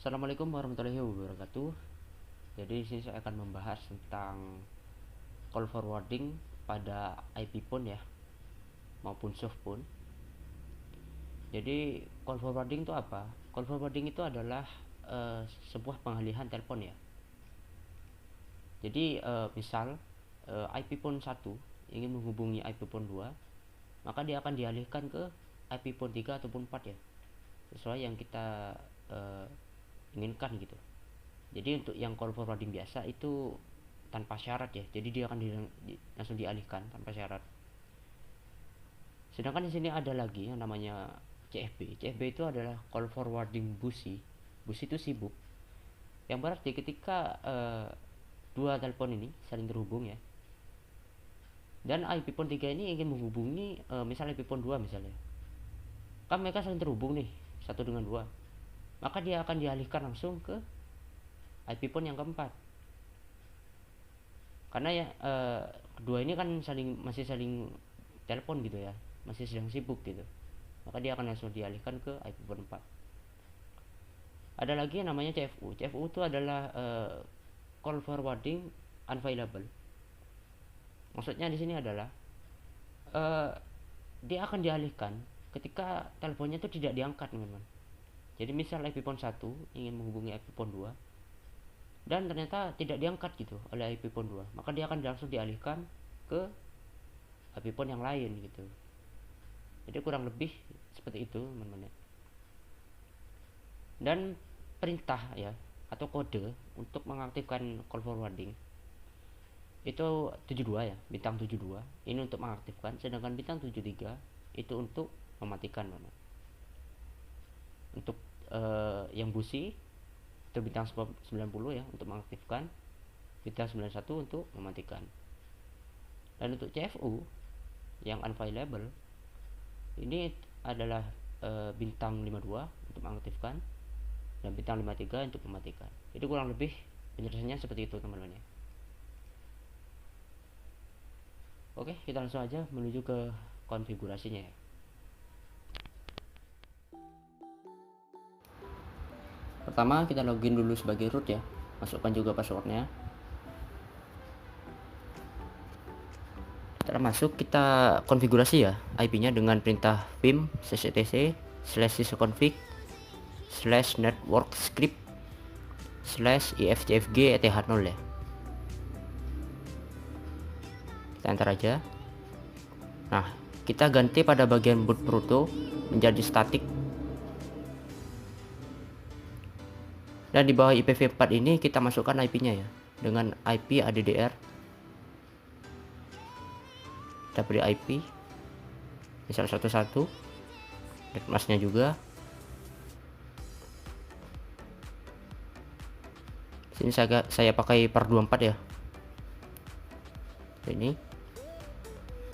Assalamualaikum warahmatullahi wabarakatuh. Jadi di sini saya akan membahas tentang call forwarding pada IP phone ya, maupun soft phone. Jadi call forwarding itu apa? Call forwarding itu adalah sebuah pengalihan telepon ya. Jadi misal IP phone 1 ingin menghubungi IP phone 2, maka dia akan dialihkan ke IP phone 3 ataupun 4 ya, sesuai yang kita inginkan gitu. Jadi untuk yang call forwarding biasa itu tanpa syarat ya, jadi dia akan langsung dialihkan tanpa syarat. Sedangkan di sini ada lagi yang namanya CFB. CFB itu adalah call forwarding busi. Busi itu sibuk, yang berarti ketika dua telepon ini saling terhubung ya, dan IP phone 3 ini ingin menghubungi misalnya IP phone 2 misalnya, kan mereka saling terhubung nih satu dengan dua, maka dia akan dialihkan langsung ke IP phone yang keempat. Karena ya kedua ini kan masih saling telepon gitu ya, masih sedang sibuk gitu, maka dia akan langsung dialihkan ke IP phone 4. Ada lagi yang namanya CFU. CFU itu adalah call forwarding unavailable. Maksudnya di sini adalah dia akan dialihkan ketika teleponnya itu tidak diangkat, teman-teman. Jadi misal IP phone 1 ingin menghubungi IP phone 2 dan ternyata tidak diangkat gitu oleh IP phone 2, maka dia akan langsung dialihkan ke IP phone yang lain gitu. Jadi kurang lebih seperti itu, teman-teman. Dan perintah ya atau kode untuk mengaktifkan call forwarding itu 72 ya, bintang 72 ini untuk mengaktifkan, sedangkan bintang 73 itu untuk mematikan, teman-teman. Untuk yang busi itu bintang 90 ya untuk mengaktifkan, bintang 91 untuk mematikan. Dan untuk CFU yang unavailable ini adalah bintang 52 untuk mengaktifkan dan bintang 53 untuk mematikan. Jadi kurang lebih penjelasannya seperti itu, teman-teman ya. Oke, kita langsung aja menuju ke konfigurasinya ya. Pertama kita login dulu sebagai root ya, masukkan juga passwordnya. Setelah masuk kita konfigurasi ya IP-nya dengan perintah vim /ctc /sysconfig /network script /ifjfg eth0 ya. Kita enter aja. Nah, kita ganti pada bagian boot proto menjadi static. Dan di bawah IPv4 ini kita masukkan IP-nya ya dengan IP ADDR. Kita beri IP misal 11, netmasknya juga. Sini saya pakai per 24 ya. Ini.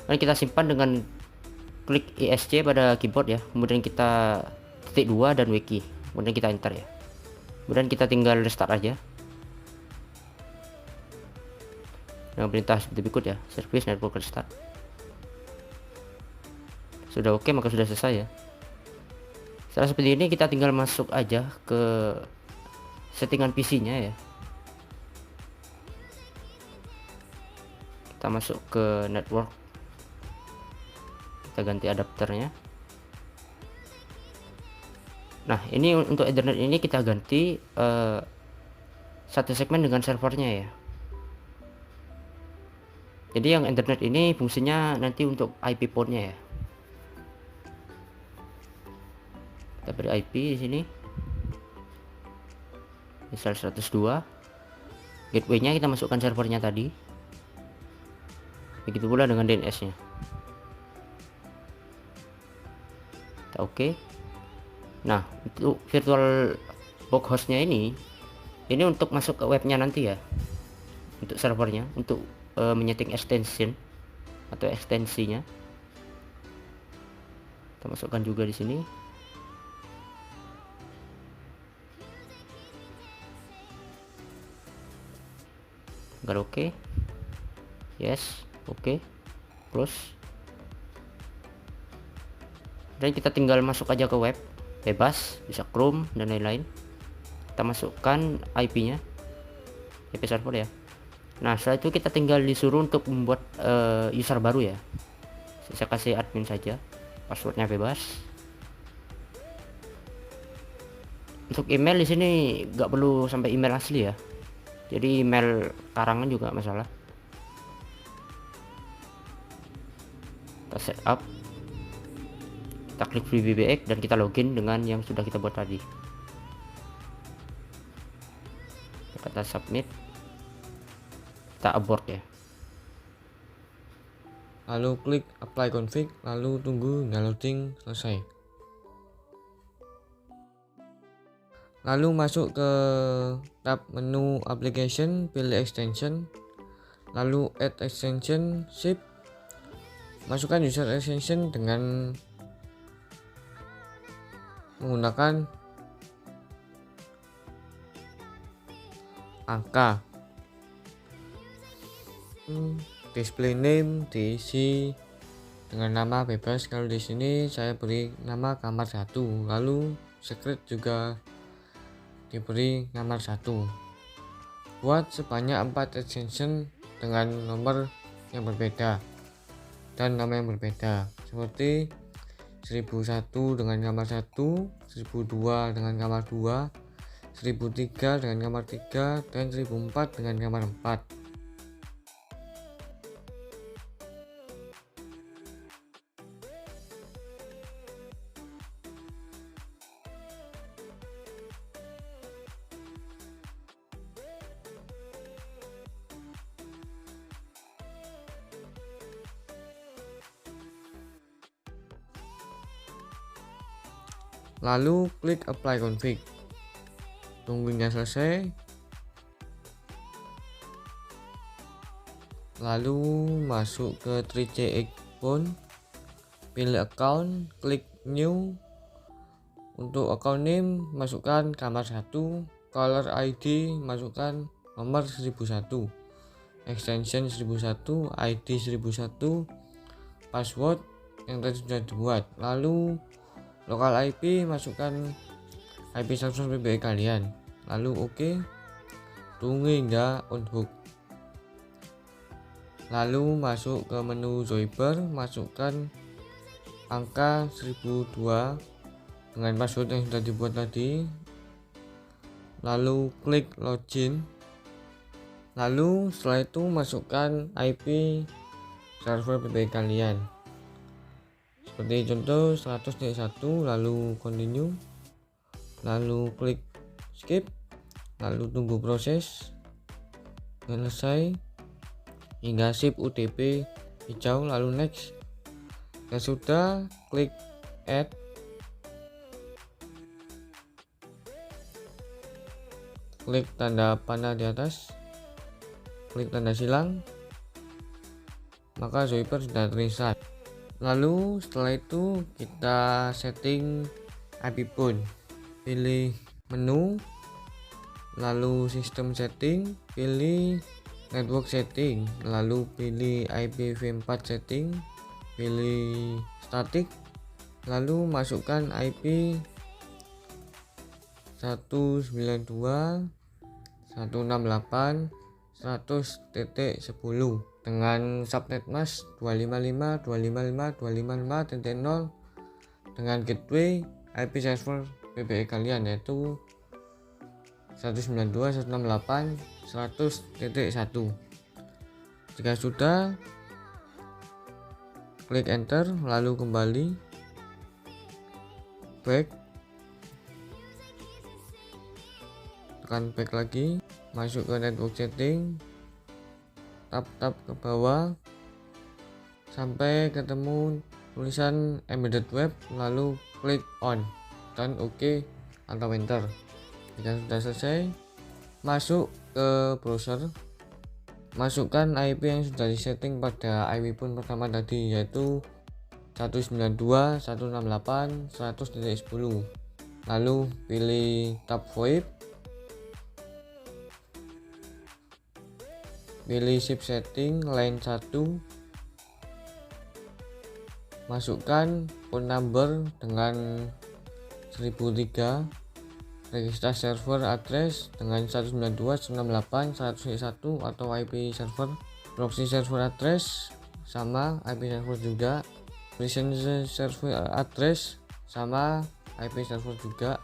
Dan kita simpan dengan klik ESC pada keyboard ya. Kemudian kita titik 2 dan wiki. Kemudian kita enter ya. Kemudian kita tinggal restart aja dengan perintah seperti berikut ya, service network restart. Sudah oke, maka sudah selesai ya. Setelah seperti ini kita tinggal masuk aja ke settingan PC-nya ya. Kita masuk ke network, kita ganti adapternya. Nah, ini untuk Ethernet ini kita ganti satu segmen dengan servernya ya. Jadi yang Ethernet ini fungsinya nanti untuk IP port-nya ya. Kita beri IP di sini. Misal 102. Gateway-nya kita masukkan servernya tadi. Begitu pula dengan DNS-nya. Kita oke. Nah, untuk virtual box hostnya ini untuk masuk ke webnya nanti ya, untuk servernya, untuk menyeting extension atau ekstensinya. Kita masukkan juga di sini. Tekan oke. Yes, oke. Close. Dan kita tinggal masuk aja ke web. Bebas, bisa Chrome dan lain-lain. kita masukkan IP-nya, IP server ya. Nah setelah itu kita tinggal disuruh untuk membuat user baru ya. Saya kasih admin saja, passwordnya bebas. Untuk email di sini nggak perlu sampai email asli ya, jadi email karangan juga masalah. Kita setup, kita klik VBBX dan kita login dengan yang sudah kita buat tadi. Kita submit, kita abort ya. Lalu klik apply config, lalu tunggu hingga loading selesai. Lalu masuk ke tab menu application, pilih extension, lalu add extension ship, masukkan user extension dengan menggunakan angka. Display name diisi dengan nama bebas, kalau di sini saya beri nama kamar 1, lalu secret juga diberi nomor 1. Buat sebanyak 4 extension dengan nomor yang berbeda dan nama yang berbeda, seperti 1001 dengan kamar 1, 1002 dengan kamar 2, 1003 dengan kamar 3, dan 1004 dengan kamar 4. Lalu klik apply config, tunggu hingga selesai. Lalu masuk ke 3CX phone, pilih account, klik new. Untuk account name masukkan kamar 1, caller ID masukkan nomor 1001, extension 1001, ID 1001, password yang tadi sudah dibuat. Lalu local IP masukkan IP server PBX kalian, lalu oke, tunggu hingga on hook. Lalu masuk ke menu Zoiber, masukkan angka 1002 dengan password yang sudah dibuat tadi, lalu klik login. Lalu setelah itu masukkan IP server PBX kalian, seperti contoh 100.1, lalu continue, lalu klik skip, lalu tunggu proses selesai hingga sip UTP hijau, lalu next. Dan sudah, klik add, klik tanda panah di atas, klik tanda silang, maka Zoiper sudah terinstall. Lalu setelah itu kita setting IP phone, pilih menu, lalu sistem setting, pilih network setting, lalu pilih IPv4 setting, pilih static, lalu masukkan IP 192.168.100.10 dengan subnet mask 255.255.255.0 dengan gateway IP server PBX kalian, yaitu 192.168.100.1. Jika sudah, klik enter, lalu kembali back, tekan back lagi, masuk ke network setting, tap ke bawah sampai ketemu tulisan embedded web, lalu klik on dan OK atau enter. Jika sudah selesai, masuk ke browser, masukkan IP yang sudah disetting pada IP phone pertama tadi, yaitu 192.168.100.10. lalu pilih tab VoIP, pilih shift setting line 1, masukkan phone number dengan 1003, register server address dengan 192.168.101 atau IP server. Proxy server address sama IP server juga. Present server address sama IP server juga.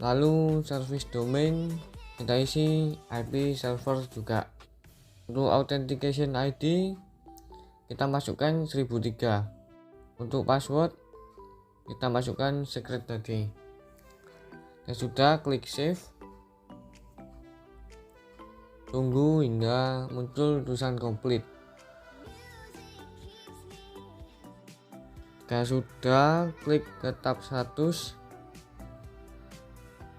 Lalu service domain kita isi IP server juga. Untuk authentication ID kita masukkan 1003. Untuk password kita masukkan secret tadi. Dan sudah, klik save. Tunggu hingga muncul tulisan complete. Jika sudah, klik ke tab status,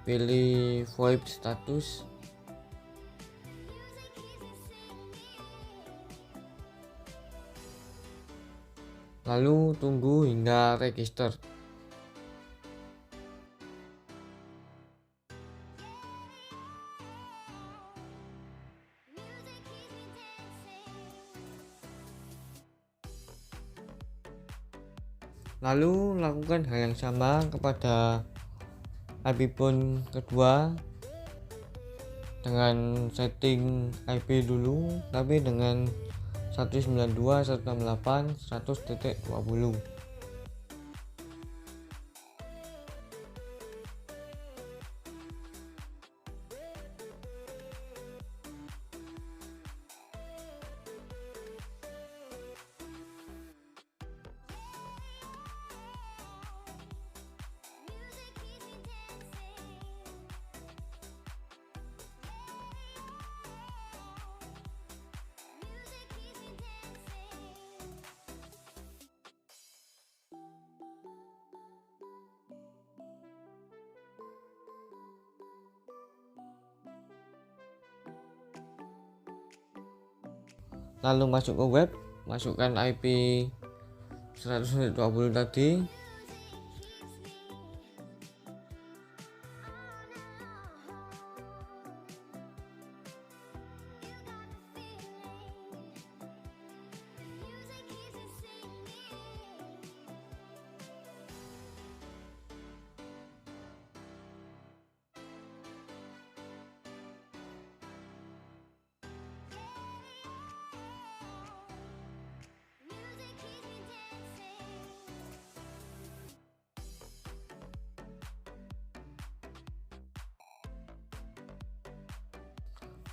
pilih VoIP status. Lalu tunggu hingga register. Lalu lakukan hal yang sama kepada IP phone kedua dengan setting IP dulu, tapi dengan 192.168.100.20. Lalu masuk ke web, masukkan IP 120 tadi.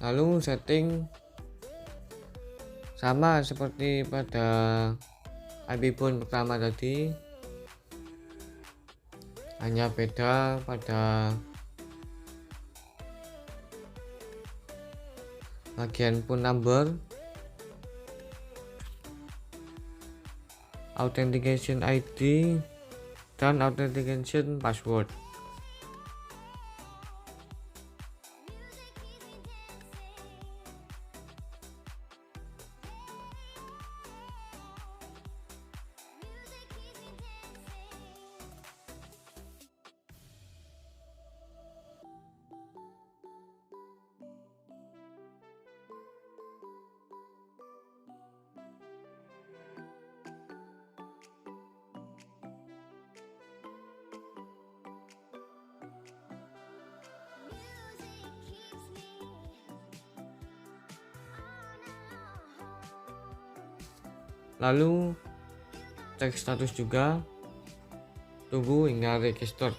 Lalu setting sama seperti pada IP phone pertama tadi, hanya beda pada bagian phone number, authentication ID, dan authentication password. Lalu cek status juga, tunggu hingga register.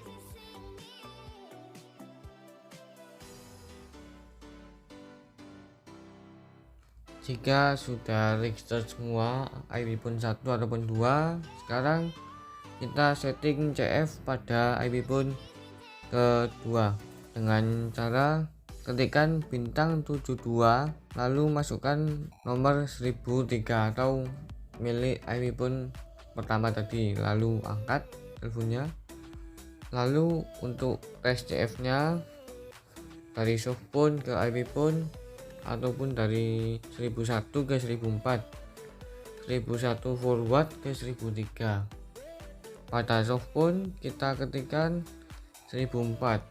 Jika sudah register semua IP phone 1 ataupun 2, sekarang kita setting CF pada IP phone kedua dengan cara ketikkan bintang 72, lalu masukkan nomor 1003 atau milik IP phone pertama tadi, lalu angkat teleponnya. Lalu untuk tes CF nya dari softphone ke IP phone ataupun dari 1001 ke 1004, 1001 forward ke 1003. Pada softphone kita ketikkan 1004,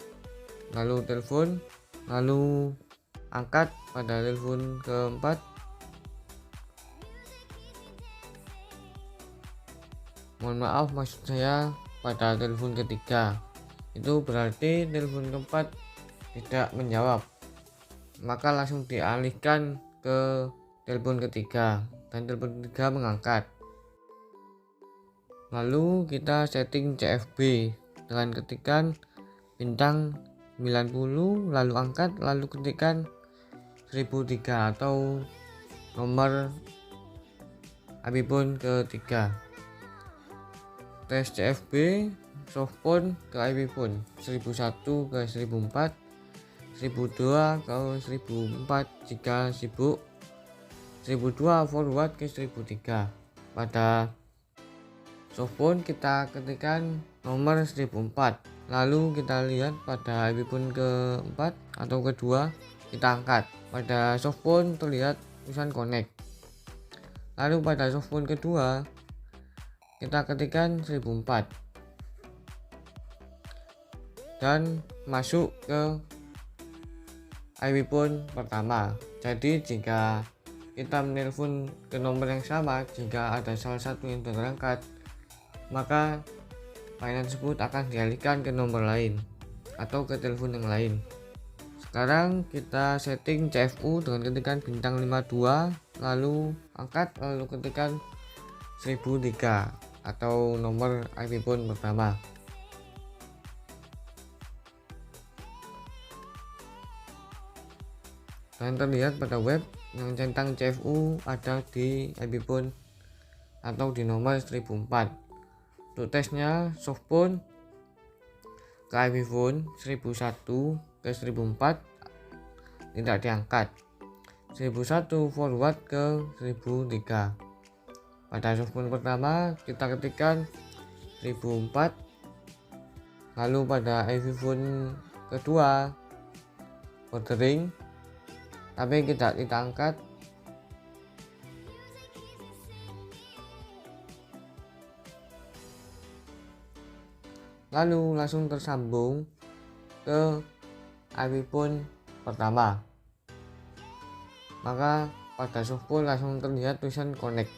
lalu telepon, lalu angkat pada telepon keempat. Mohon maaf, maksud saya pada telepon ketiga. Itu berarti telepon keempat tidak menjawab, maka langsung dialihkan ke telepon ketiga dan telepon ketiga mengangkat. Lalu kita setting CFB dengan ketikan bintang 90, lalu angkat, lalu ketikan 1003 atau nomor iPhone ketiga. Tes CFB softphone ke iPhone 1001 ke 1004, 1002 ke 1004 jika sibuk, 1002 forward ke 1003. Pada softphone kita ketikkan nomor 1004, lalu kita lihat pada iPhone keempat atau kedua kita angkat. Pada softphone terlihat tulisan connect. Lalu pada softphone kedua kita ketikkan 1004 dan masuk ke iPhone pertama. Jadi jika kita menelpon ke nomor yang sama, jika ada salah satu yang terangkat, maka layanan tersebut akan dialihkan ke nomor lain atau ke telepon yang lain. Sekarang kita setting CFU dengan ketikan bintang 52, lalu angkat, lalu ketikan 1003 atau nomor iPhone pertama. Dan terlihat pada web yang centang CFU ada di iPhone atau di nomor 1004. Untuk tesnya, softphone ke iPhone 1001 ke 1004 tidak diangkat, 1001 forward ke 1003. Pada softphone pertama kita ketikkan 1004, lalu pada iPhone kedua berdering tapi tidak kita angkat, lalu langsung tersambung ke iPhone pertama, maka pada softphone langsung terlihat tulisan connect.